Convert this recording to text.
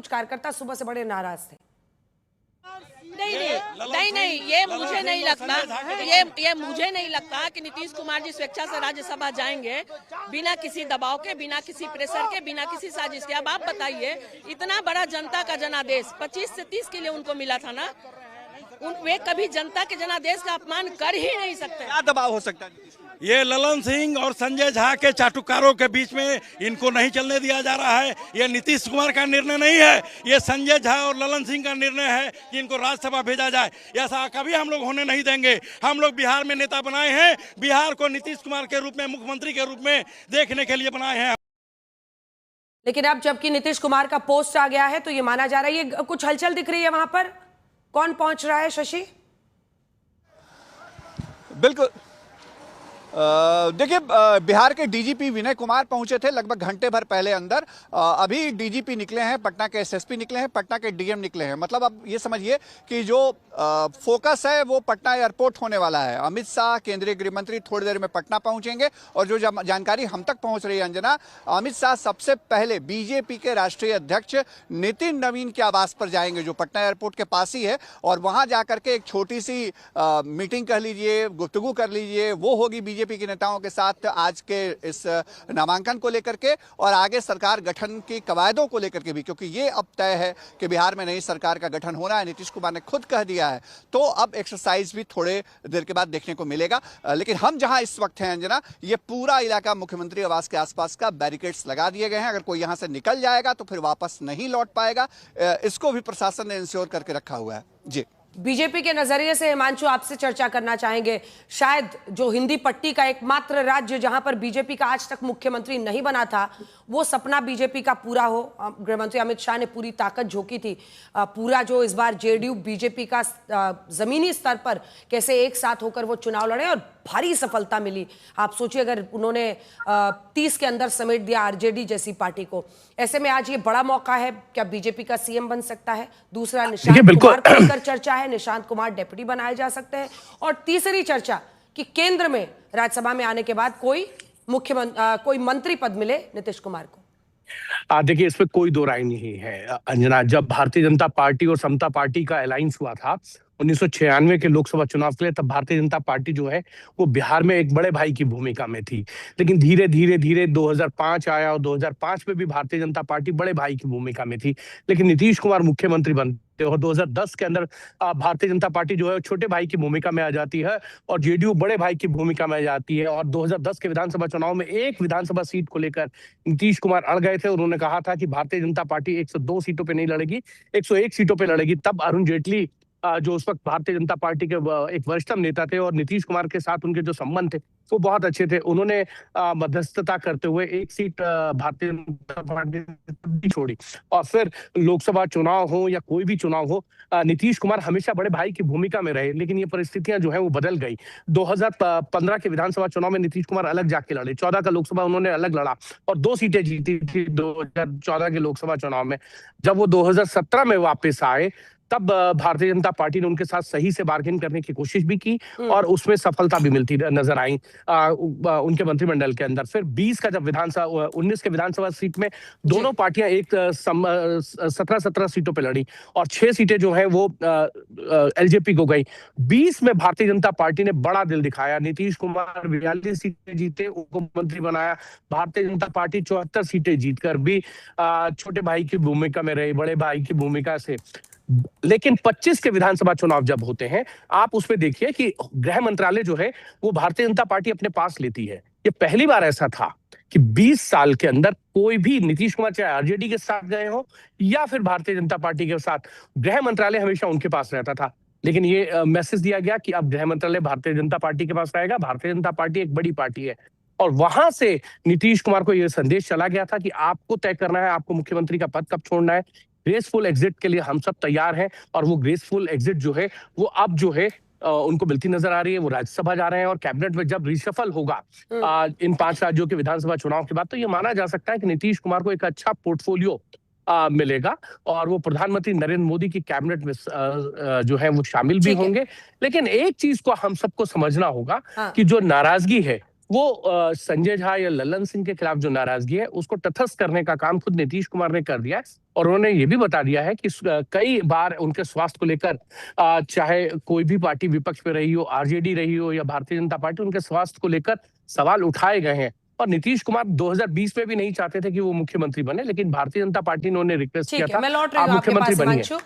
कार्यकर्ता सुबह से बड़े नाराज थे। नहीं, ये मुझे नहीं लगता, ये मुझे नहीं लगता कि नीतीश कुमार जी स्वेच्छा से राज्यसभा जाएंगे बिना किसी दबाव के, बिना किसी प्रेशर के, बिना किसी साजिश के। अब आप बताइए, इतना बड़ा जनता का जनादेश 25 से 30 के लिए उनको मिला था ना, वे कभी जनता के जनादेश का अपमान कर ही नहीं सकते। क्या दबाव हो सकता है? ये ललन सिंह और संजय झा के चाटुकारों के बीच में इनको नहीं चलने दिया जा रहा है। ये नीतीश कुमार का निर्णय नहीं है, ये संजय झा और ललन सिंह का निर्णय है कि इनको राज्यसभा भेजा जाए। ऐसा कभी हम लोग होने नहीं देंगे। हम लोग बिहार में नेता बनाए हैं, बिहार को नीतीश कुमार के रूप में, मुख्यमंत्री के रूप में देखने के लिए बनाए हैं। लेकिन अब जबकि नीतीश कुमार का पोस्ट आ गया है तो ये माना जा रहा है, ये कुछ हलचल दिख रही है वहां पर। कौन पहुंच रहा है शशि? बिल्कुल, देखिए, बिहार के डीजीपी विनय कुमार पहुंचे थे लगभग घंटे भर पहले अंदर। अभी डीजीपी निकले हैं, पटना के एसएसपी निकले हैं, पटना के डीएम निकले हैं। मतलब अब ये समझिए कि जो फोकस है वो पटना एयरपोर्ट होने वाला है। अमित शाह, केंद्रीय गृह मंत्री थोड़ी देर में पटना पहुंचेंगे। और जो जानकारी हम तक पहुंच रही है अंजना, अमित शाह सबसे पहले बीजेपी के राष्ट्रीय अध्यक्ष नितिन नवीन के आवास पर जाएंगे, जो पटना एयरपोर्ट के पास ही है। और वहां जाकर के एक छोटी सी मीटिंग कह लीजिए, गुफ्तगू कर लीजिए, वो होगी बीजेपी के नेताओं के साथ आज के इस नामांकन को लेकर के और आगे सरकार गठन की कवायदों को लेकर के भी, क्योंकि ये अब तय है कि बिहार में नई सरकार का गठन होना है। नीतीश कुमार ने खुद कह दिया है, तो अब एक्सरसाइज भी थोड़े देर के बाद देखने को मिलेगा। लेकिन हम जहां इस वक्त हैं अंजना, ये पूरा इलाका मुख्यमंत्री आवास के आसपास का बैरिकेड्स लगा दिए गए हैं। अगर कोई यहां से निकल जाएगा तो फिर वापस नहीं लौट पाएगा। इसको भी प्रशासन ने इंश्योर करके रखा हुआ है। जी, बीजेपी के नजरिए से हिमांशु आपसे चर्चा करना चाहेंगे। शायद जो हिंदी पट्टी का एकमात्र राज्य जहां पर बीजेपी का आज तक मुख्यमंत्री नहीं बना था, वो सपना बीजेपी का पूरा हो। गृहमंत्री अमित शाह ने पूरी ताकत झोंकी थी। पूरा जो इस बार जेडीयू बीजेपी का जमीनी स्तर पर कैसे एक साथ होकर वो चुनाव लड़े और भारी सफलता मिली। आप सोचिए, अगर उन्होंने 30 के अंदर समेट दिया आरजेडी जैसी पार्टी को, ऐसे में आज ये बड़ा मौका है। क्या बीजेपी का सीएम बन सकता है? दूसरा, निशांत कुमार को लेकर चर्चा है, निशांत कुमार डेप्यूटी बनाए जा सकते हैं। और तीसरी चर्चा कि केंद्र में राज्यसभा में आने के बाद कोई मंत्री पद मिले नीतीश कुमार को। देखिए, इस पे कोई दो राय नहीं है अंजना। जब भारतीय जनता पार्टी और समता पार्टी का अलायंस हुआ था 1996 के लोकसभा चुनाव के लिए, तब भारतीय जनता पार्टी जो है वो बिहार में एक बड़े भाई की भूमिका में थी। लेकिन धीरे धीरे 2005 आया और 2005 में भी भारतीय जनता पार्टी बड़े भाई की भूमिका में थी। लेकिन नीतीश कुमार मुख्यमंत्री बनते और 2010 के अंदर भारतीय जनता पार्टी जो है छोटे भाई की भूमिका में आ जाती है और जेडीयू बड़े भाई की भूमिका में आ जाती है। और 2010 के विधानसभा चुनाव में एक विधानसभा सीट को लेकर नीतीश कुमार अड़ गए थे। उन्होंने कहा था कि भारतीय जनता पार्टी 102 सीटों पर नहीं लड़ेगी, 101 सीटों पर लड़ेगी। तब अरुण जेटली जो उस वक्त भारतीय जनता पार्टी के एक वरिष्ठतम नेता थे और नीतीश कुमार के साथ उनके जो संबंध थे वो बहुत अच्छे थे, उन्होंने मध्यस्थता करते हुए एक सीट भारतीय जनता पार्टी ने छोड़ी। और फिर लोकसभा चुनाव हो या कोई भी चुनाव हो, नीतीश कुमार हमेशा बड़े भाई की भूमिका में रहे। लेकिन ये परिस्थितियां जो है वो बदल गई। 2015 के विधानसभा चुनाव में नीतीश कुमार अलग जाके लड़े, 14 का लोकसभा उन्होंने अलग लड़ा और 2 सीटें जीती थी 2014 के लोकसभा चुनाव में। जब वो 2017 में वापस आए, तब भारतीय जनता पार्टी ने उनके साथ सही से बार्गेन करने की कोशिश भी की और उसमें सफलता भी मिलती नजर आई उनके मंत्रिमंडल के अंदर। फिर 20 का जब विधानसभा 19 के विधानसभा सीट में दोनों पार्टियां 17 सीटों पे लड़ी और 6 सीटें जो है वो एलजेपी को गई। 20 में भारतीय जनता पार्टी ने बड़ा दिल दिखाया, नीतीश कुमार 42 सीटें जीते, उनको मंत्री बनाया। भारतीय जनता पार्टी 74 सीटें जीतकर भी छोटे भाई की भूमिका में रही, बड़े भाई की भूमिका से। लेकिन 25 के विधानसभा चुनाव जब होते हैं, आप उसमें देखिए कि गृह मंत्रालय जो है वो भारतीय जनता पार्टी अपने पास लेती है। ये पहली बार ऐसा था कि 20 साल के अंदर कोई भी, नीतीश कुमार चाहे आरजेडी के साथ गए हो या फिर भारतीय जनता पार्टी के साथ, गृह मंत्रालय हमेशा उनके पास रहता था। लेकिन ये मैसेज दिया गया कि अब गृह मंत्रालय भारतीय जनता पार्टी के पास रहेगा। भारतीय जनता पार्टी एक बड़ी पार्टी है और वहां से नीतीश कुमार को यह संदेश चला गया था कि आपको तय करना है आपको मुख्यमंत्री का पद कब छोड़ना है। ग्रेसफुल एग्जिट के लिए हम सब तैयार हैं और वो ग्रेसफुल एग्जिट जो है वो अब जो है उनको मिलती नजर आ रही है। वो राज्यसभा जा रहे हैं और कैबिनेट में जब रिशफल होगा इन 5 राज्यों के विधानसभा चुनाव के बाद, तो ये माना जा सकता है कि नीतीश कुमार को एक अच्छा पोर्टफोलियो मिलेगा और वो प्रधानमंत्री नरेंद्र मोदी की कैबिनेट में जो है वो शामिल भी होंगे। लेकिन एक चीज को हम सबको समझना होगा कि जो नाराजगी है वो संजय झा या ललन सिंह के खिलाफ जो नाराजगी है उसको तटस्थ करने का काम खुद नीतीश कुमार ने कर दिया है और उन्होंने ये भी बता दिया है कि कई बार उनके स्वास्थ्य को लेकर चाहे कोई भी पार्टी विपक्ष में रही हो, आरजेडी रही हो या भारतीय जनता पार्टी, उनके स्वास्थ्य को लेकर सवाल उठाए गए हैं। और नीतीश कुमार 2020 में भी नहीं चाहते थे कि वो मुख्यमंत्री बने, लेकिन भारतीय जनता पार्टी ने उन्हें रिक्वेस्ट किया ठीक है, था मैं लौट रही आप हूँ आपके मुख्यमंत्री पास बनिए। हिमांशु।